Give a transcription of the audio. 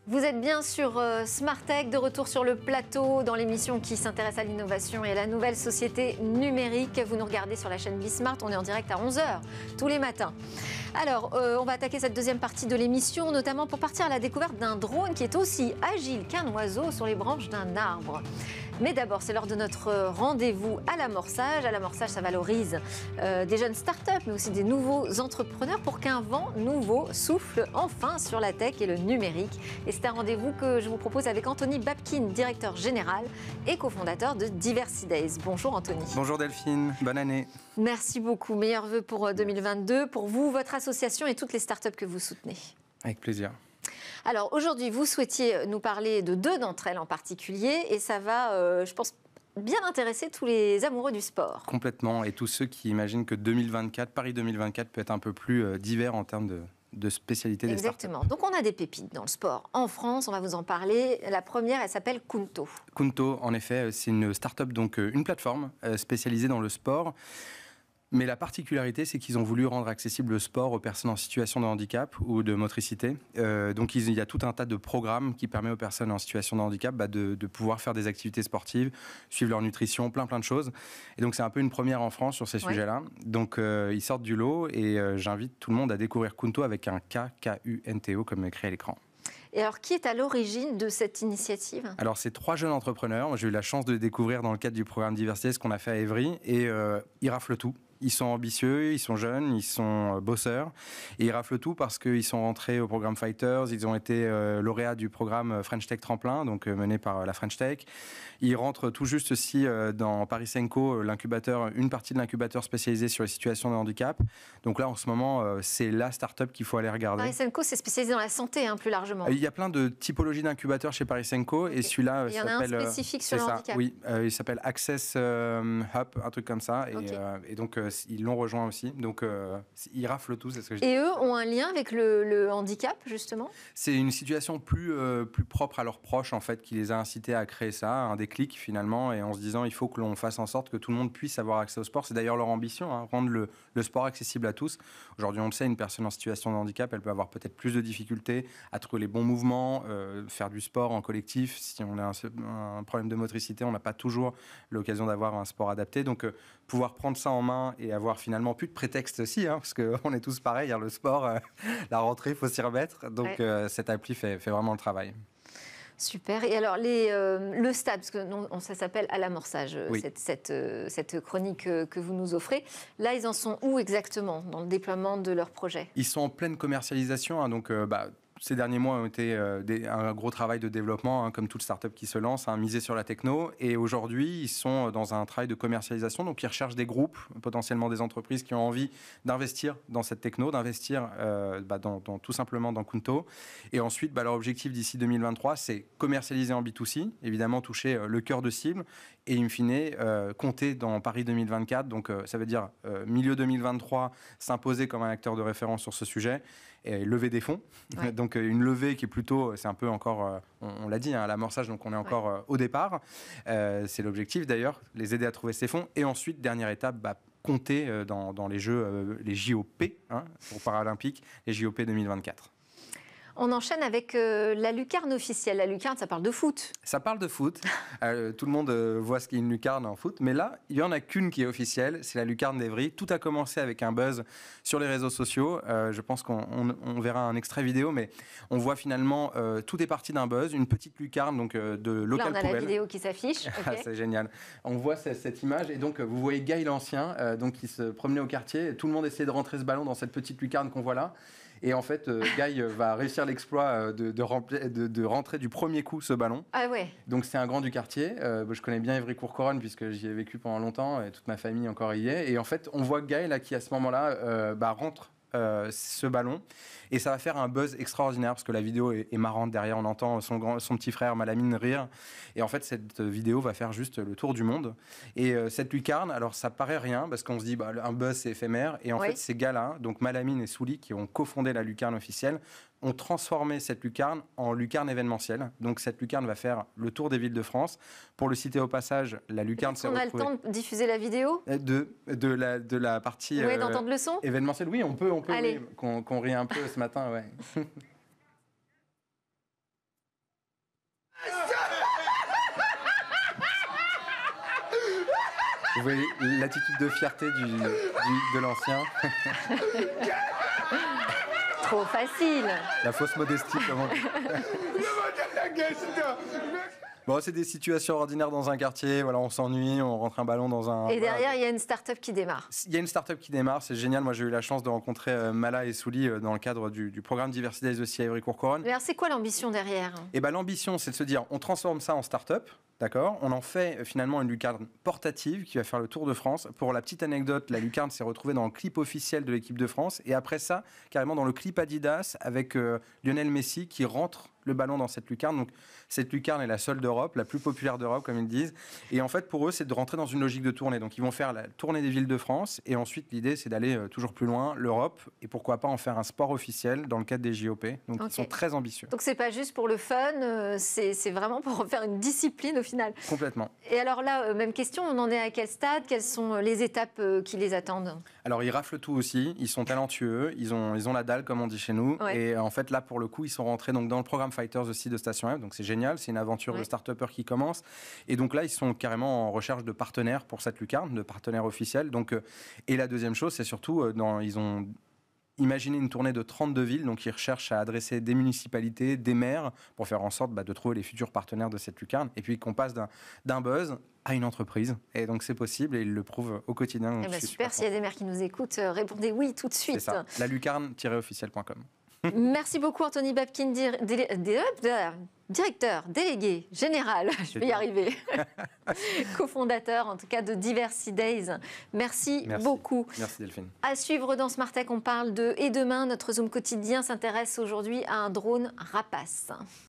Vous êtes bien sur Smart Tech, de retour sur le plateau dans l'émission qui s'intéresse à l'innovation et à la nouvelle société numérique. Vous nous regardez sur la chaîne Bismart, on est en direct à 11 h tous les matins. Alors, on va attaquer cette deuxième partie de l'émission, notamment pour partir à la découverte d'un drone qui est aussi agile qu'un oiseau sur les branches d'un arbre. Mais d'abord, c'est l'heure de notre rendez-vous à l'amorçage. À l'amorçage, ça valorise des jeunes startups, mais aussi des nouveaux entrepreneurs pour qu'un vent nouveau souffle enfin sur la tech et le numérique. Et c'est un rendez-vous que je vous propose avec Anthony Babkin, directeur général et cofondateur de Diversidays. Bonjour Anthony. Bonjour Delphine, bonne année. Merci beaucoup. Meilleurs vœux pour 2022, pour vous, votre association et toutes les startups que vous soutenez. Avec plaisir. Alors aujourd'hui, vous souhaitiez nous parler de deux d'entre elles en particulier et ça va, je pense, bien intéresser tous les amoureux du sport. Complètement, et tous ceux qui imaginent que 2024, Paris 2024 peut être un peu plus divers en termes de spécialité des startups. Exactement. Donc on a des pépites dans le sport. En France, on va vous en parler. La première, elle s'appelle Kunto. Kunto, en effet, c'est une startup, donc une plateforme spécialisée dans le sport. Mais la particularité, c'est qu'ils ont voulu rendre accessible le sport aux personnes en situation de handicap ou de motricité. Donc il y a tout un tas de programmes qui permettent aux personnes en situation de handicap de pouvoir faire des activités sportives, suivre leur nutrition, plein de choses. Et donc c'est un peu une première en France sur ces sujets-là. Donc ils sortent du lot et j'invite tout le monde à découvrir Kunto avec un K, K-U-N-T-O comme écrit à l'écran. Et alors, qui est à l'origine de cette initiative ? Alors, c'est 3 jeunes entrepreneurs. Moi, j'ai eu la chance de les découvrir dans le cadre du programme Diversité, ce qu'on a fait à Évry. Et ils raflent tout. Ils sont ambitieux, ils sont jeunes, ils sont bosseurs. Et ils raflent tout parce qu'ils sont rentrés au programme Fighters. Ils ont été lauréats du programme French Tech Tremplin, donc mené par la French Tech. Ils rentrent tout juste aussi dans Paris Senko, l'incubateur, une partie de l'incubateur spécialisé sur les situations de handicap. Donc là, en ce moment, c'est la start-up qu'il faut aller regarder. Paris Senko, c'est spécialisé dans la santé, plus largement. Il y a plein de typologies d'incubateurs chez Paris Senko. Okay. Et celui-là il y en a un spécifique sur le handicap. Oui, il s'appelle Access Hub, un truc comme ça. Et donc, ils l'ont rejoint aussi. Donc, ils raflent tout, c'est ce que je dis. Et eux ont un lien avec le handicap, justement ? C'est une situation plus propre à leurs proches, en fait, qui les a incités à créer ça, un déclic, finalement, et en se disant, il faut que l'on fasse en sorte que tout le monde puisse avoir accès au sport. C'est d'ailleurs leur ambition, rendre le sport accessible à tous. Aujourd'hui, on le sait, une personne en situation de handicap, elle peut avoir peut-être plus de difficultés à trouver les bons mouvements, faire du sport en collectif. Si on a un problème de motricité, on n'a pas toujours l'occasion d'avoir un sport adapté. Donc, pouvoir prendre ça en main et avoir finalement plus de prétexte aussi, parce qu'on est tous pareils, le sport, la rentrée, il faut s'y remettre. Donc, cette appli fait vraiment le travail. Super. Et alors, le stade, parce que ça s'appelle à l'amorçage, oui. cette chronique que vous nous offrez. Là, ils en sont où exactement dans le déploiement de leur projet ? Ils sont en pleine commercialisation, donc ces derniers mois ont été un gros travail de développement, comme toute start-up qui se lance, miser sur la techno. Et aujourd'hui, ils sont dans un travail de commercialisation. Donc, ils recherchent des groupes, potentiellement des entreprises qui ont envie d'investir dans cette techno, d'investir tout simplement dans Kunto. Et ensuite, leur objectif d'ici 2023, c'est commercialiser en B2C, évidemment toucher le cœur de cible et, in fine, compter dans Paris 2024. Donc, ça veut dire milieu 2023, s'imposer comme un acteur de référence sur ce sujet et lever des fonds. Ouais. Donc, une levée qui est plutôt, c'est un peu encore, on l'a dit, à l'amorçage, donc on est encore au départ. C'est l'objectif d'ailleurs, les aider à trouver ces fonds. Et ensuite, dernière étape, compter dans les Jeux, les JOP, pour Paralympiques, les JOP 2024. On enchaîne avec la lucarne officielle. La lucarne, ça parle de foot. Ça parle de foot. Tout le monde voit ce qu'est une lucarne en foot. Mais là, il n'y en a qu'une qui est officielle. C'est la lucarne d'Évry. Tout a commencé avec un buzz sur les réseaux sociaux. Je pense qu'on verra un extrait vidéo. Mais on voit finalement, tout est parti d'un buzz. Une petite lucarne donc, de local poubelle. Là, on a poubelle. la vidéo qui s'affiche. Okay. C'est génial. On voit cette image. Et donc, vous voyez Guy l'Ancien qui se promenait au quartier. Tout le monde essayait de rentrer ce ballon dans cette petite lucarne qu'on voit là. Et en fait, Guy va réussir l'exploit de rentrer du premier coup ce ballon. Ah ouais. Donc c'est un grand du quartier. Je connais bien Évry-Courcouronnes puisque j'y ai vécu pendant longtemps et toute ma famille encore y est. Et en fait, on voit Guy là, qui à ce moment-là rentre ce ballon. Et ça va faire un buzz extraordinaire parce que la vidéo est marrante. Derrière, on entend son petit frère Malamine rire. Et en fait, cette vidéo va faire juste le tour du monde. Et cette lucarne, alors ça paraît rien parce qu'on se dit un buzz c'est éphémère. Et en fait, ces gars-là, donc Malamine et Souli, qui ont cofondé la lucarne officielle, ont transformé cette lucarne en lucarne événementielle. Donc cette lucarne va faire le tour des villes de France. Pour le citer au passage, la lucarne s'est retrouvée... On a le temps de diffuser la vidéo de la partie d'entendre le son événementielle. Oui, on peut qu'on rit un peu ce matin, ouais. Vous voyez l'attitude de fierté de l'ancien. Trop facile. La fausse modestie, comment... Bon, c'est des situations ordinaires dans un quartier. Voilà, on s'ennuie, on rentre un ballon dans un... Et derrière, il y a une start-up qui démarre. Il y a une start-up qui démarre, c'est génial. Moi, j'ai eu la chance de rencontrer Mala et Souli dans le cadre du programme Diversity Days aussi à Ivry-Courcouronne. Mais alors, c'est quoi l'ambition derrière? Et ben, l'ambition, c'est de se dire, on transforme ça en start-up. D'accord. On en fait finalement une lucarne portative qui va faire le tour de France. Pour la petite anecdote, la lucarne s'est retrouvée dans le clip officiel de l'équipe de France. Et après ça, carrément dans le clip Adidas avec Lionel Messi qui rentre le ballon dans cette lucarne. Donc cette lucarne est la seule d'Europe, la plus populaire d'Europe comme ils disent. Et en fait pour eux c'est de rentrer dans une logique de tournée. Donc ils vont faire la tournée des villes de France et ensuite l'idée c'est d'aller toujours plus loin, l'Europe, et pourquoi pas en faire un sport officiel dans le cadre des JOP. Donc ils sont très ambitieux. Donc c'est pas juste pour le fun, c'est vraiment pour en faire une discipline au final. Complètement. Et alors là, même question, on en est à quel stade? Quelles sont les étapes qui les attendent? Alors ils raflent tout aussi, ils sont talentueux, ils ont la dalle comme on dit chez nous. Ouais. Et en fait là pour le coup ils sont rentrés donc dans le programme Fighters aussi de Station F, donc c'est génial, c'est une aventure de start-upper qui commence. Et donc là ils sont carrément en recherche de partenaires pour cette lucarne, de partenaires officiels. Donc, et la deuxième chose c'est surtout, ils ont imaginé une tournée de 32 villes, donc ils recherchent à adresser des municipalités, des maires, pour faire en sorte de trouver les futurs partenaires de cette lucarne. Et puis qu'on passe d'un buzz à une entreprise. Et donc c'est possible et ils le prouvent au quotidien. Super, s'il y a des maires qui nous écoutent, répondez oui tout de suite. C'est ça, lalucarne-officiel.com. Merci beaucoup Anthony Babkin, directeur délégué général, je vais y arriver, cofondateur en tout cas de Diversity Days. Merci beaucoup. Merci Delphine. À suivre dans Smart Tech, on parle de Et demain, notre Zoom quotidien s'intéresse aujourd'hui à un drone rapace.